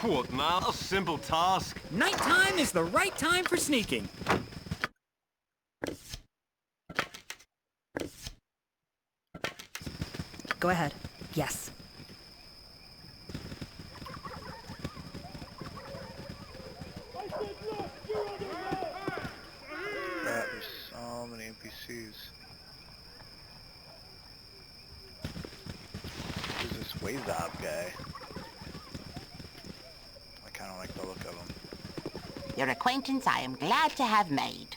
What now? A simple task. Nighttime is the right time for sneaking. Go ahead. Yes. Crap, there's so many NPCs. Who's this Wazop guy? I kinda like the look of him. Your acquaintance I am glad to have made.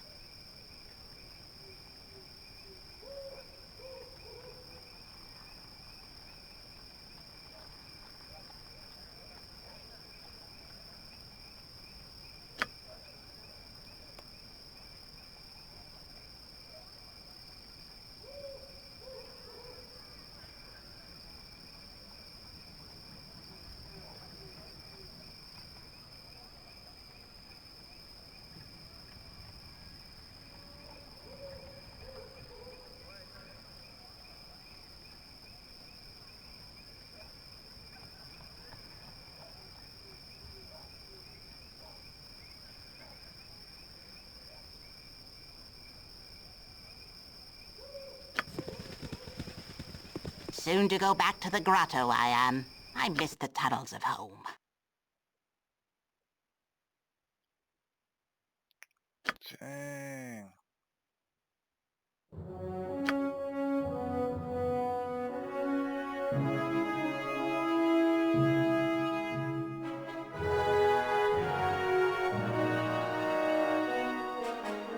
Soon to go back to the grotto, I am. I miss the tunnels of home. Dang.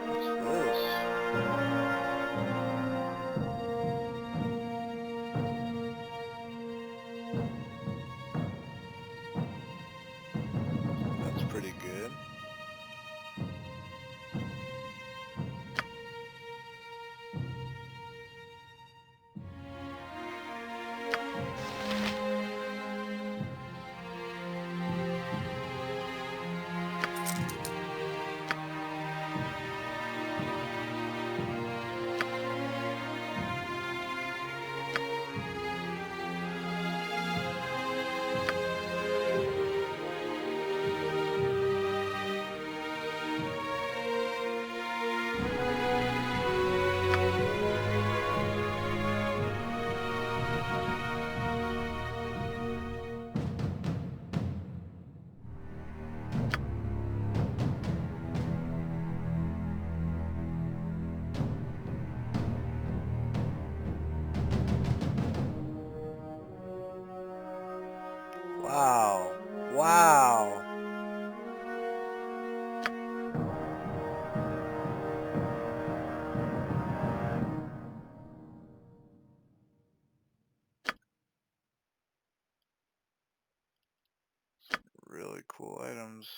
What's this? That's pretty good. Wow. Wow. Really cool items.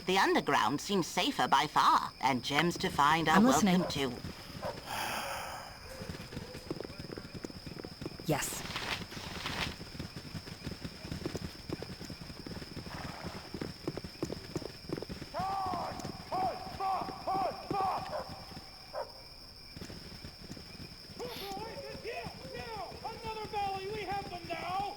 The underground seems safer by far, and gems to find are I'm listening. welcome too. Yes. Another valley, we have them now!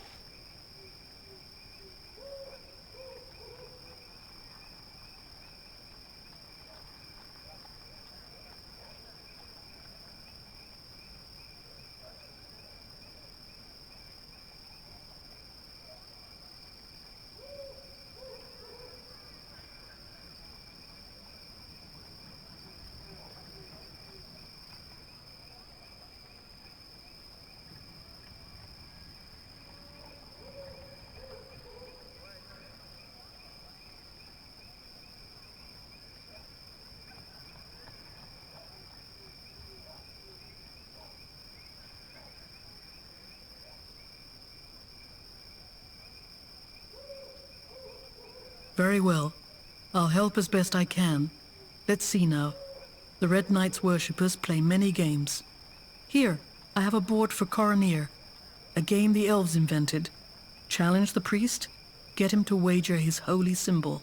Very well. I'll help as best I can. Let's see now. The Red Knight's worshippers play many games. Here, I have a board for Coroneer. A game the elves invented. Challenge the priest, get him to wager his holy symbol.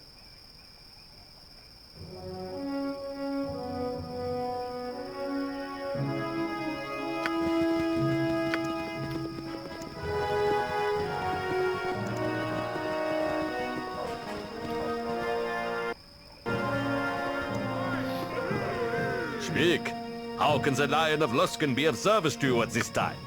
Speak. How can the Lion of Luskan be of service to you at this time?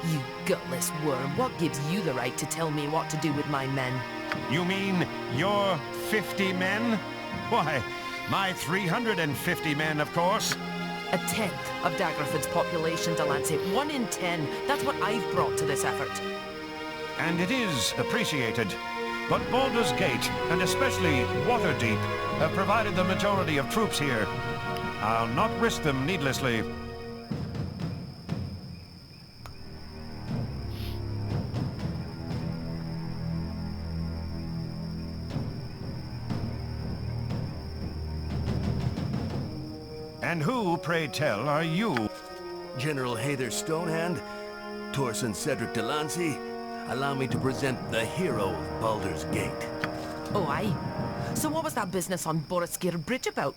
You gutless worm, what gives you the right to tell me what to do with my men? You mean your 50 men? Why, my 350 men, of course. A tenth of Daggerford's population, Delancey. 1 in 10. That's what I've brought to this effort. And it is appreciated. But Baldur's Gate, and especially Waterdeep, have provided the majority of troops here. I'll not risk them needlessly. And who, pray tell, are you? General Hayther Stonehand, Torson Cedric Delancey, allow me to present the hero of Baldur's Gate. Oh, aye. So what was that business on Boroskir Bridge about?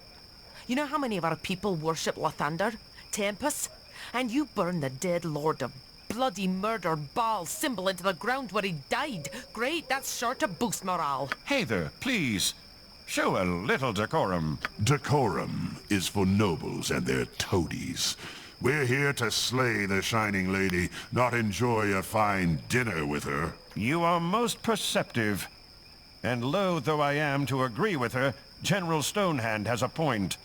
You know how many of our people worship Lathander? Tempest? And you burned the dead lord of bloody murder Baal symbol into the ground where he died. Great, that's sure to boost morale. Hayther, please. Show a little decorum. Decorum is for nobles and their toadies. We're here to slay the Shining Lady, not enjoy a fine dinner with her. You are most perceptive. And loath though I am to agree with her, General Stonehand has a point.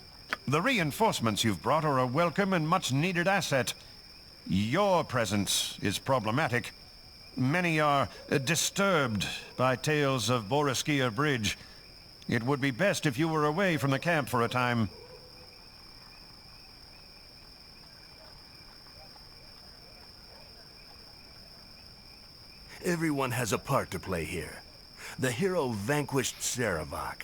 The reinforcements you've brought are a welcome and much-needed asset. Your presence is problematic. Many are disturbed by tales of Boroskir Bridge. It would be best if you were away from the camp for a time. Everyone has a part to play here. The hero vanquished Saravak.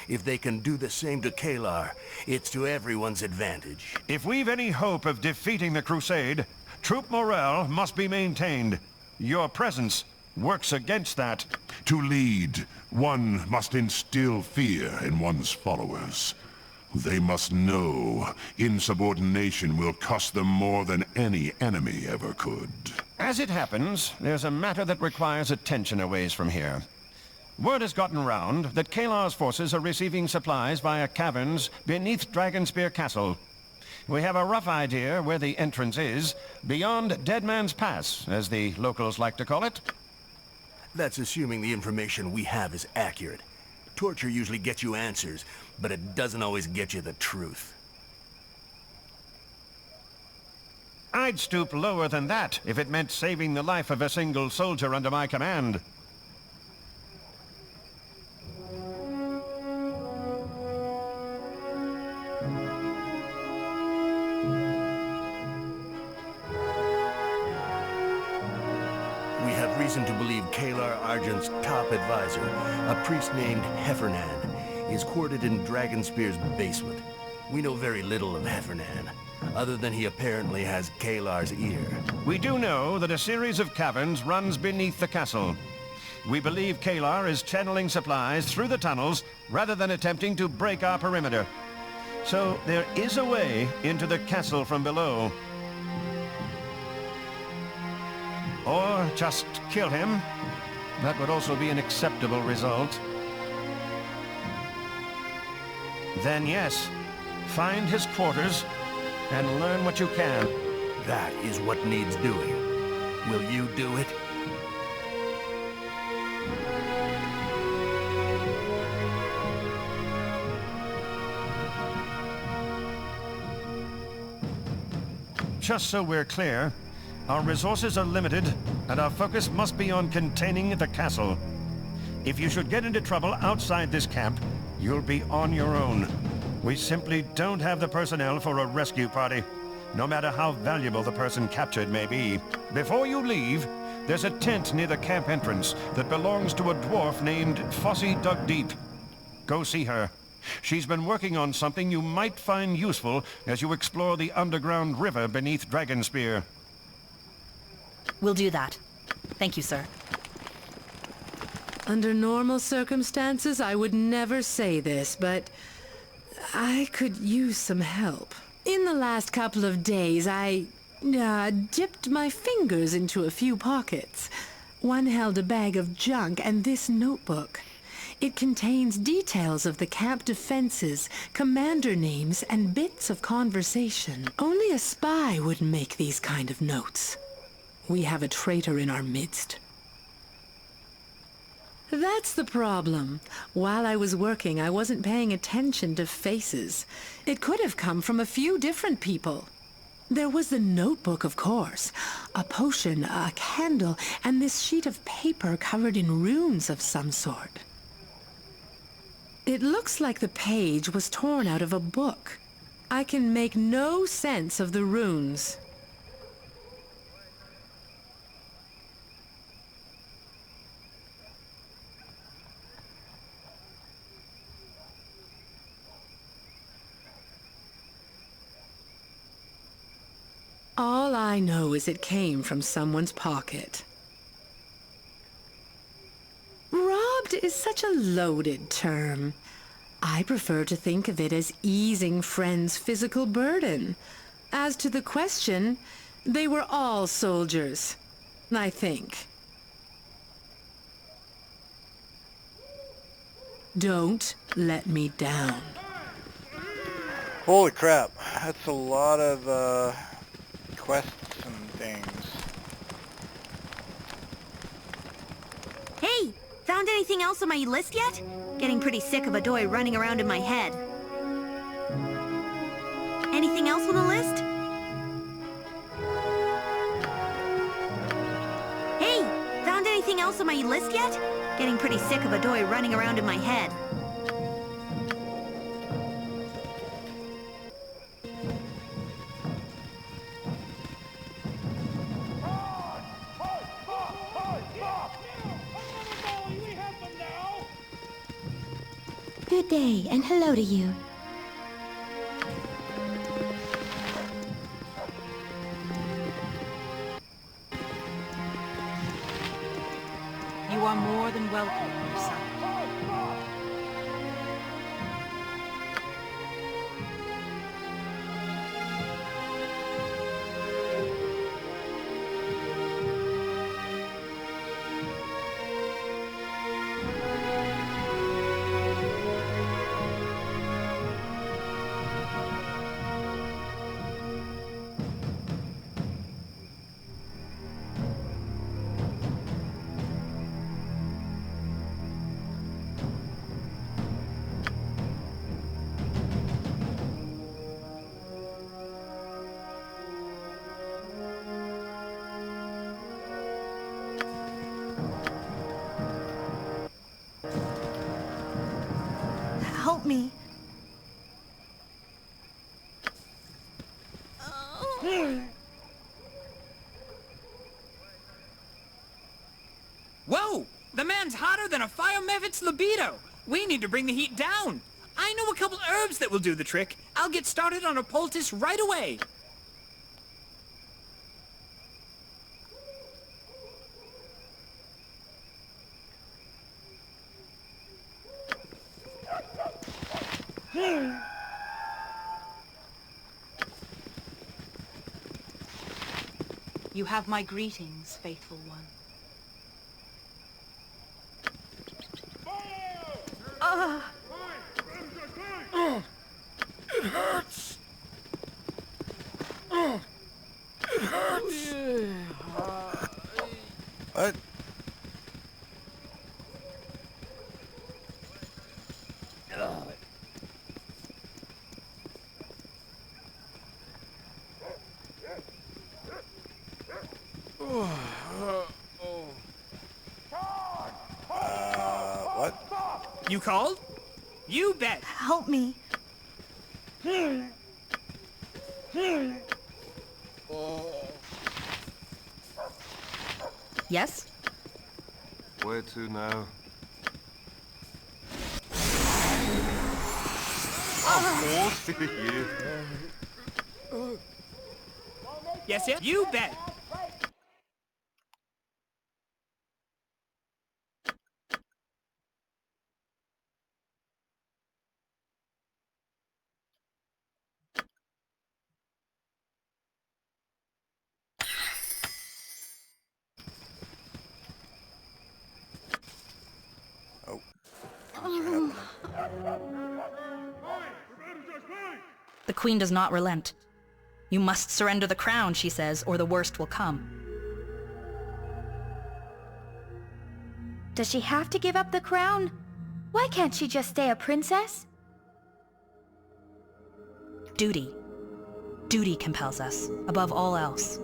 If they can do the same to Kalar, it's to everyone's advantage. If we've any hope of defeating the Crusade, troop morale must be maintained. Your presence works against that. To lead, one must instill fear in one's followers. They must know insubordination will cost them more than any enemy ever could. As it happens, there's a matter that requires attention a ways from here. Word has gotten round that Kalar's forces are receiving supplies via caverns beneath Dragonspear Castle. We have a rough idea where the entrance is, beyond Dead Man's Pass, as the locals like to call it. That's assuming the information we have is accurate. Torture usually gets you answers, but it doesn't always get you the truth. I'd stoop lower than that if it meant saving the life of a single soldier under my command. We have reason to believe Kalar Argent's top advisor, a priest named Heffernan, is quartered in Dragonspear's basement. We know very little of Heffernan, other than he apparently has Kalar's ear. We do know that a series of caverns runs beneath the castle. We believe Kalar is channeling supplies through the tunnels rather than attempting to break our perimeter. So there is a way into the castle from below. Or just kill him. That would also be an acceptable result. Then yes, find his quarters and learn what you can. That is what needs doing. Will you do it? Just so we're clear, our resources are limited, and our focus must be on containing the castle. If you should get into trouble outside this camp, you'll be on your own. We simply don't have the personnel for a rescue party. no matter how valuable the person captured may be. Before you leave, there's a tent near the camp entrance that belongs to a dwarf named Fossey Dugdeep. Go see her. She's been working on something you might find useful as you explore the underground river beneath Dragonspear. We'll do that. Thank you, sir. Under normal circumstances, I would never say this, but I could use some help. In the last couple of days, I dipped my fingers into a few pockets. One held a bag of junk and this notebook. It contains details of the camp defenses, commander names, and bits of conversation. Only a spy would make these kind of notes. We have a traitor in our midst. That's the problem. While I was working, I wasn't paying attention to faces. It could have come from a few different people. There was the notebook, of course. A potion, a candle, and this sheet of paper covered in runes of some sort. It looks like the page was torn out of a book. I can make no sense of the runes. All I know is it came from someone's pocket. Robbed is such a loaded term. I prefer to think of it as easing friends' physical burden. As to the question, they were all soldiers, I think. Don't let me down. Holy crap, that's a lot of quests and things. Hey, found anything else on my list yet? Getting pretty sick of Adoy running around in my head. Anything else on the list? Hey, found anything else on my list yet? Getting pretty sick of Adoy running around in my head. Good day, and hello to you. You are more than welcome, son. Help me. Whoa! The man's hotter than a fire mevit's libido. We need to bring the heat down. I know a couple herbs that will do the trick. I'll get started on a poultice right away. You have my greetings, faithful one. It hurts! It hurts! What? What? You called? You bet. Help me. Yes? Where to now? Of course, you. Yes, yes, you bet. Oh. Things are happening. The Queen does not relent. You must surrender the crown, she says, or the worst will come. Does she have to give up the crown? Why can't she just stay a princess? Duty. Duty compels us, above all else.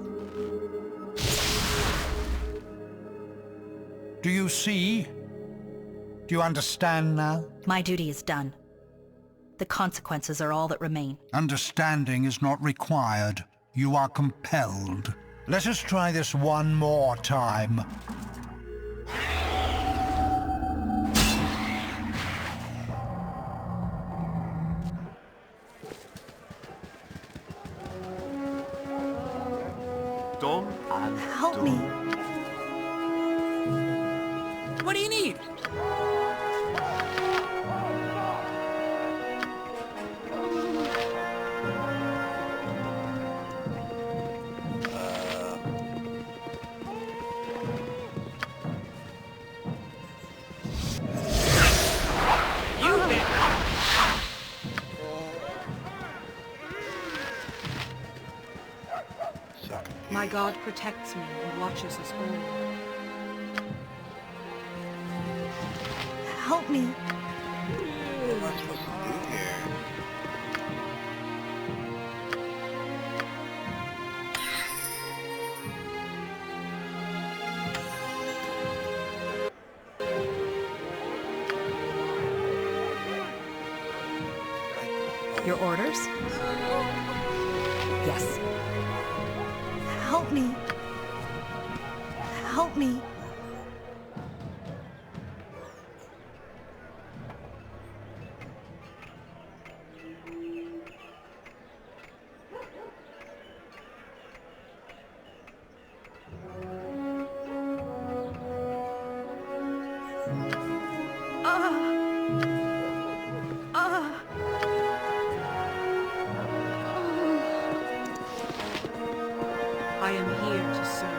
Do you see? Do you understand now? My duty is done. The consequences are all that remain. Understanding is not required. You are compelled. Let us try this one more time. Done and Help me. What do you need? You bet. My God protects me and watches us all. Help me. What am I supposed to do here? Your orders? Yes. Help me. Help me. I am here to serve.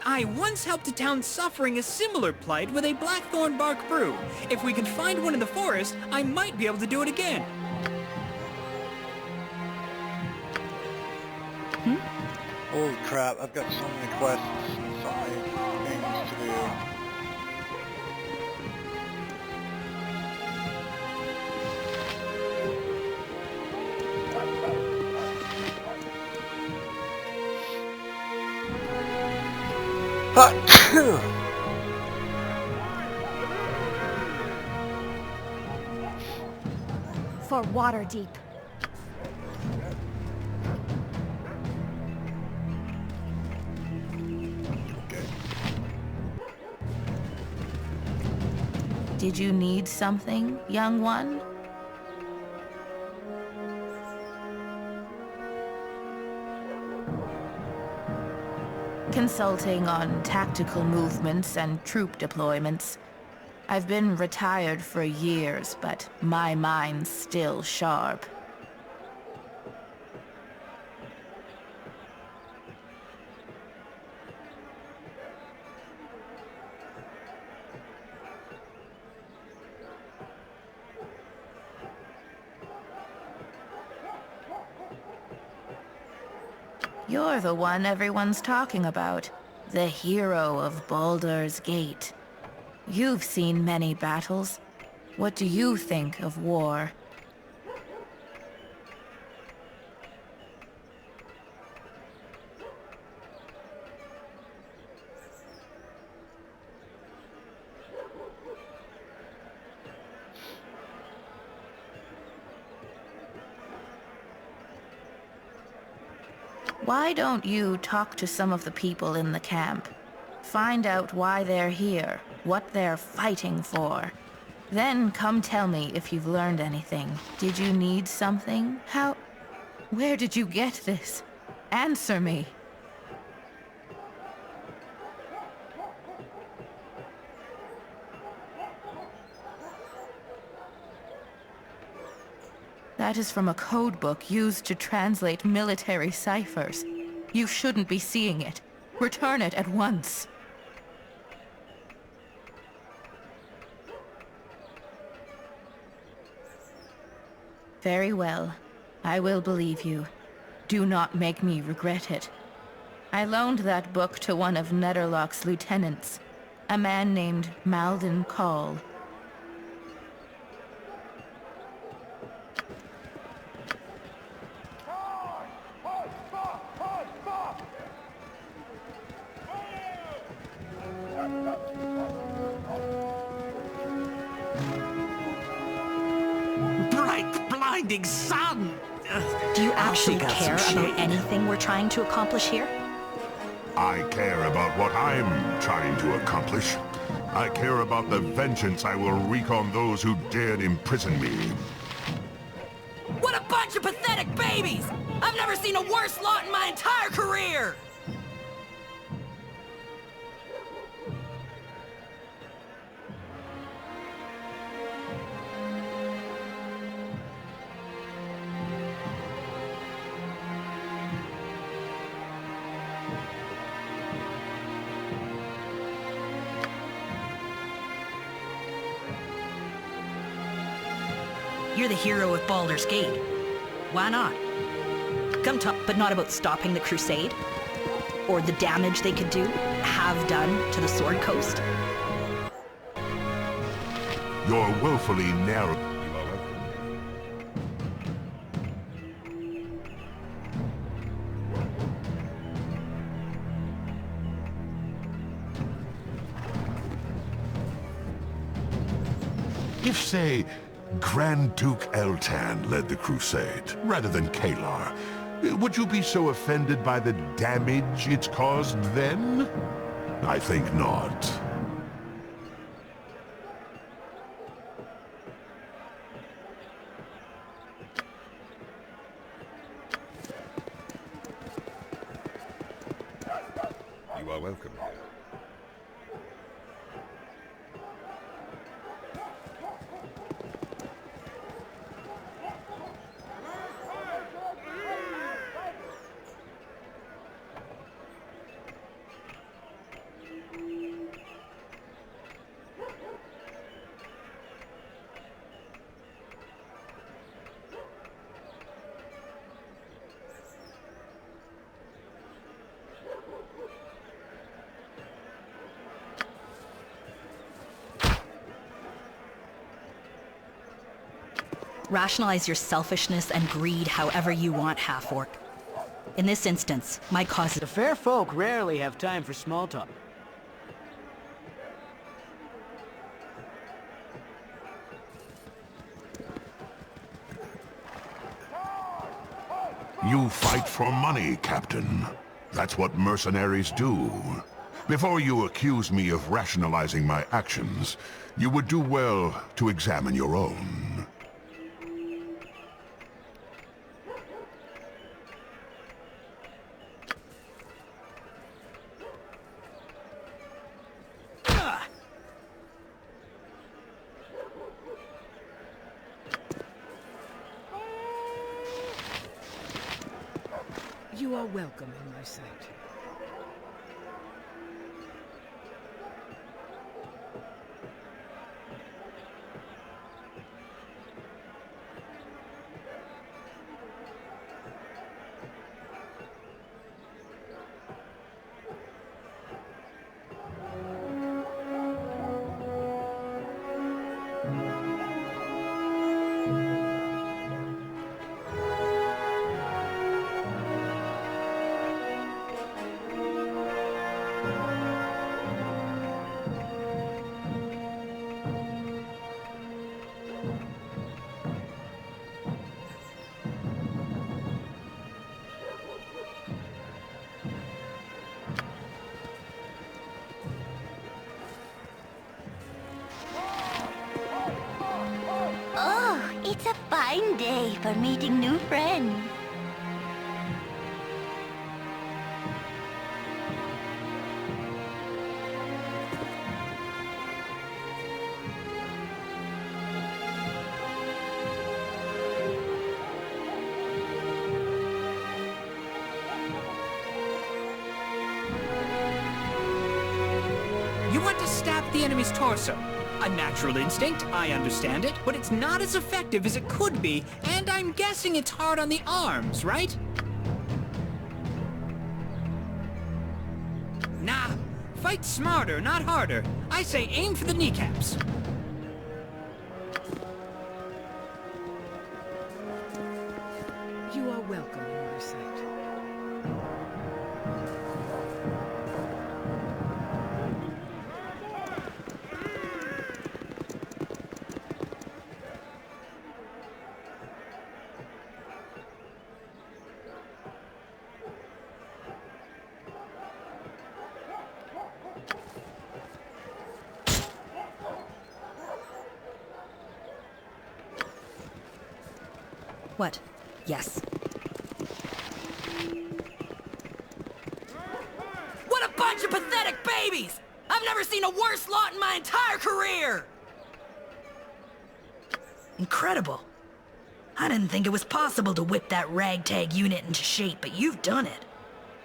I once helped a town suffering a similar plight with a blackthorn bark brew. If we could find one in the forest, I might be able to do it again. Holy crap, I've got so many quests and so many things to do. For Waterdeep. Did you need something, young one? Consulting on tactical movements and troop deployments. I've been retired for years, but my mind's still sharp. You're the one everyone's talking about. The hero of Baldur's Gate. You've seen many battles. What do you think of war? Why don't you talk to some of the people in the camp? Find out why they're here, what they're fighting for. Then come tell me if you've learned anything. Did you need something? How... Where did you get this? Answer me. That is from a code book used to translate military ciphers. You shouldn't be seeing it. Return it at once. Very well. I will believe you. Do not make me regret it. I loaned that book to one of Netherlock's lieutenants, a man named Malden Call. Blinding sun! Do you actually care about anything we're trying to accomplish here? I care about what I'm trying to accomplish. I care about the vengeance I will wreak on those who dared imprison me. What a bunch of pathetic babies! I've never seen a worse lot in my entire career! You're the hero of Baldur's Gate. Why not? Come talk, but not about stopping the Crusade? Or the damage they could do, have done to the Sword Coast? You're woefully narrow. If, say, Grand Duke Eltan led the crusade, rather than Kalar, would you be so offended by the damage it's caused then? I think not. You are welcome. Rationalize your selfishness and greed however you want, half-orc. In this instance, my cause is... The fair folk rarely have time for small talk. You fight for money, Captain. That's what mercenaries do. Before you accuse me of rationalizing my actions, you would do well to examine your own. You are welcome in my sight. fine day for meeting new friends. You want to stab the enemy's torso. A natural instinct, I understand it, but it's not as effective as it could be, and I'm guessing it's hard on the arms, right? Nah, fight smarter, not harder. I say aim for the kneecaps. You are welcome in my sight. What? Yes. What a bunch of pathetic babies! I've never seen a worse lot in my entire career! Incredible. I didn't think it was possible to whip that ragtag unit into shape, but you've done it.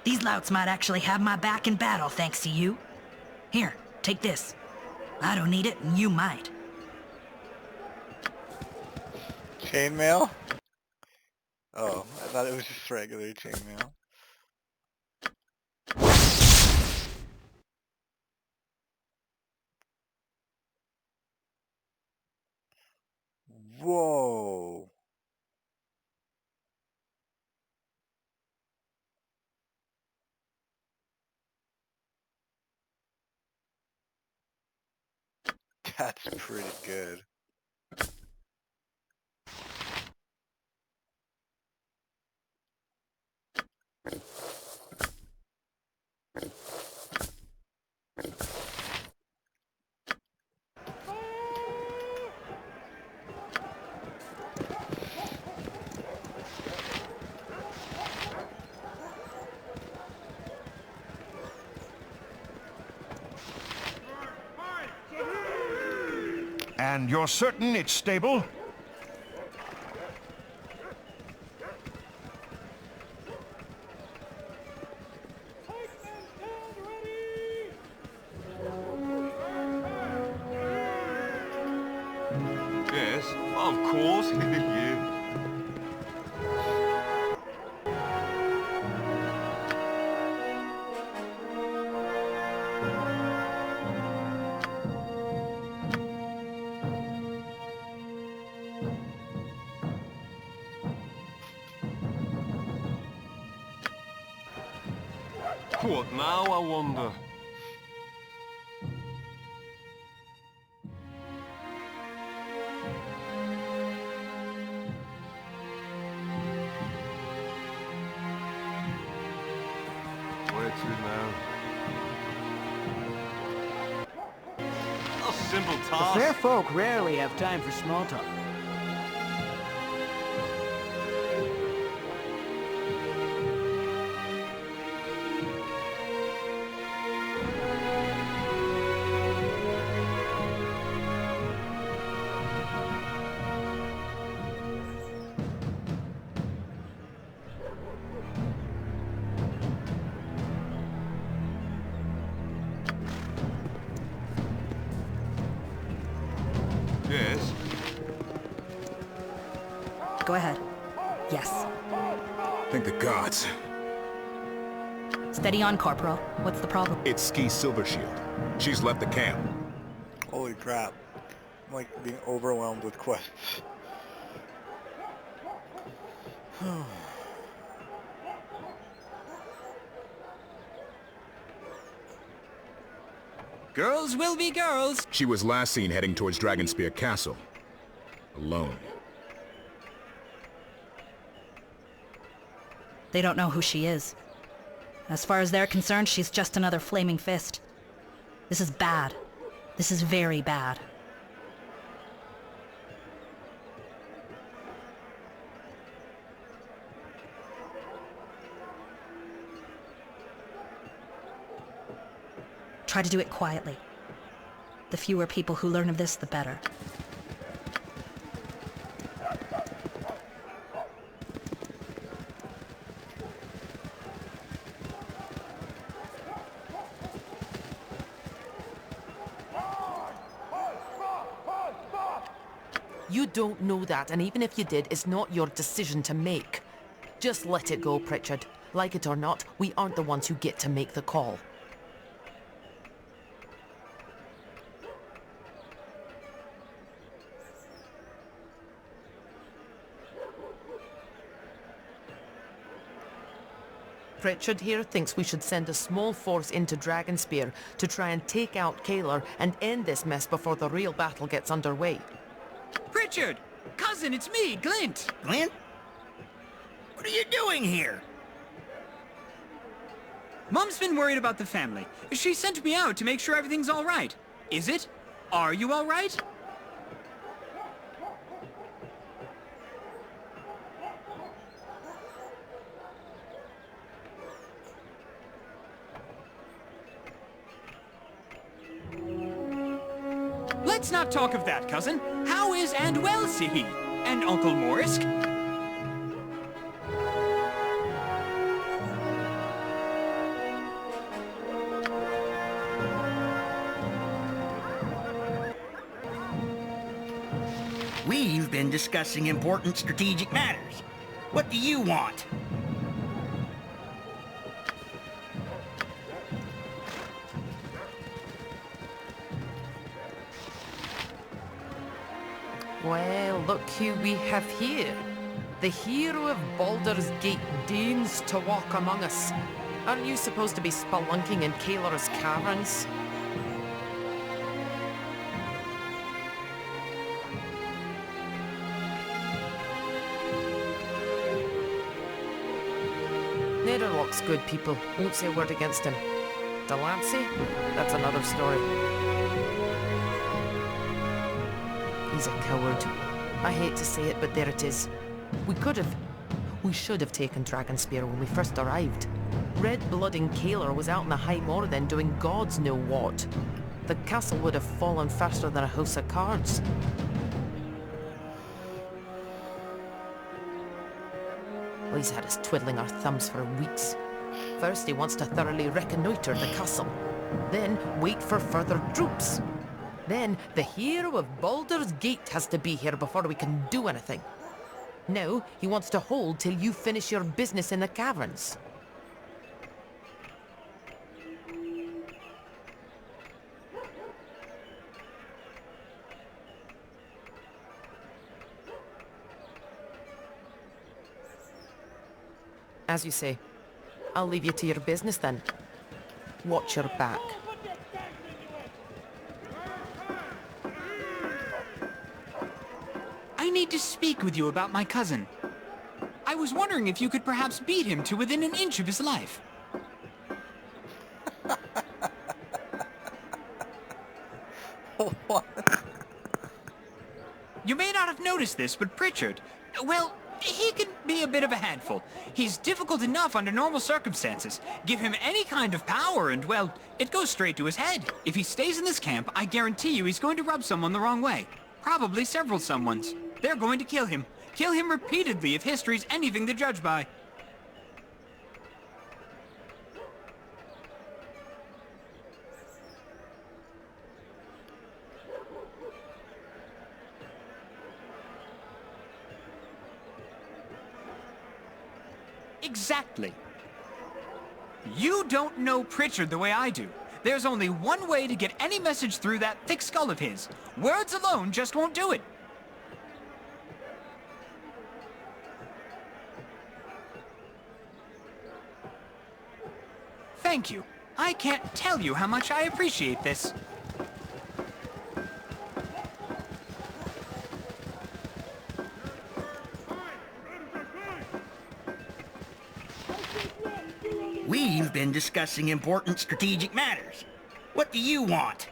These louts might actually have my back in battle thanks to you. Here, take this. I don't need it, and you might. Chainmail? Oh, I thought it was just regular chainmail. Whoa. That's pretty good. And you're certain it's stable? Yes, of course. Yeah. What now, I wonder? Where to now? A simple The task. fair folk rarely have time for small talk. Yes. Go ahead. Yes. Thank the gods. Steady on, Corporal. What's the problem? It's Ski Silvershield. She's left the camp. Holy crap. I'm like being overwhelmed with quests. Girls will be girls. She was last seen heading towards Dragonspear Castle. Alone. They don't know who she is. As far as they're concerned, she's just another flaming fist. This is bad. This is very bad. Try to do it quietly. The fewer people who learn of this, the better. You don't know that, and even if you did, it's not your decision to make. Just let it go, Pritchard. Like it or not, we aren't the ones who get to make the call. Pritchard here thinks we should send a small force into Dragonspear to try and take out Kalar and end this mess before the real battle gets underway. Pritchard! Cousin, it's me, Glint! Glint? What are you doing here? Mom's been worried about the family. She sent me out to make sure everything's all right. Is it? Are you all right? Let's not talk of that, cousin. How is and well see he? And Uncle Morisk? We've been discussing important strategic matters. What do you want? Well, look who we have here. The hero of Baldur's Gate deigns to walk among us. Aren't you supposed to be spelunking in Kalar's caverns? Netherlock's good people. Won't say a word against him. Delancey? That's another story. He's a coward. I hate to say it, but there it is. We should have taken Dragonspear when we first arrived. Red Blood and Kalar was out in the High Moor then doing gods know what. The castle would have fallen faster than a house of cards. Well, he's had us twiddling our thumbs for weeks. First he wants to thoroughly reconnoitre the castle. Then wait for further troops. Then the hero of Baldur's Gate has to be here before we can do anything. Now he wants to hold till you finish your business in the caverns. As you say, I'll leave you to your business then. Watch your back. I need to speak with you about my cousin. I was wondering if you could perhaps beat him to within an inch of his life. What? You may not have noticed this, but Pritchard, well, he can be a bit of a handful. He's difficult enough under normal circumstances. Give him any kind of power and, well, it goes straight to his head. If he stays in this camp, I guarantee you he's going to rub someone the wrong way. Probably several someones. They're going to kill him. Kill him repeatedly if history's anything to judge by. Exactly. You don't know Pritchard the way I do. There's only one way to get any message through that thick skull of his. Words alone just won't do it. Thank you. I can't tell you how much I appreciate this. We've been discussing important strategic matters. What do you want?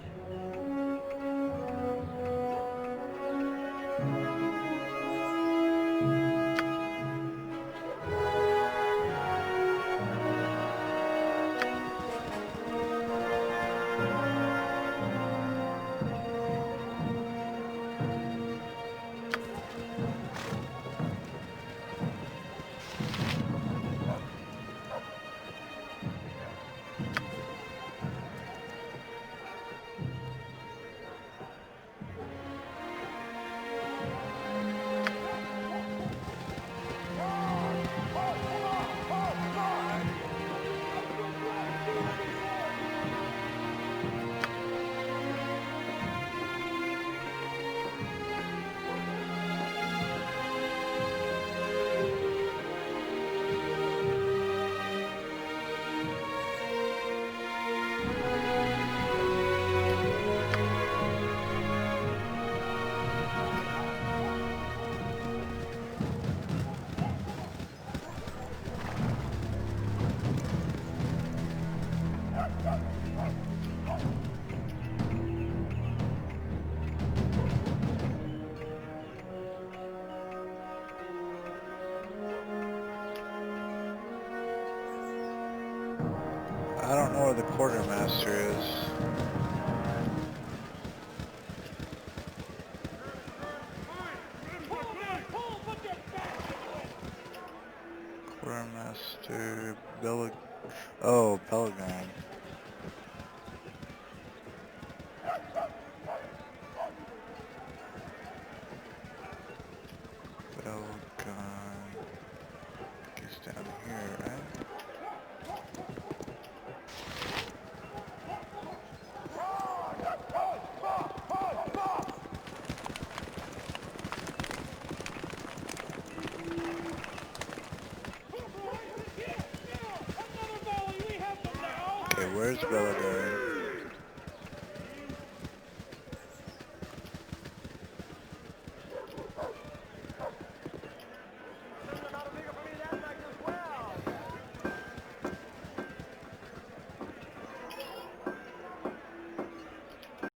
where the quartermaster is. Quartermaster Oh, Belgon. Belgon. He's down here, right? Okay, where's Baldur?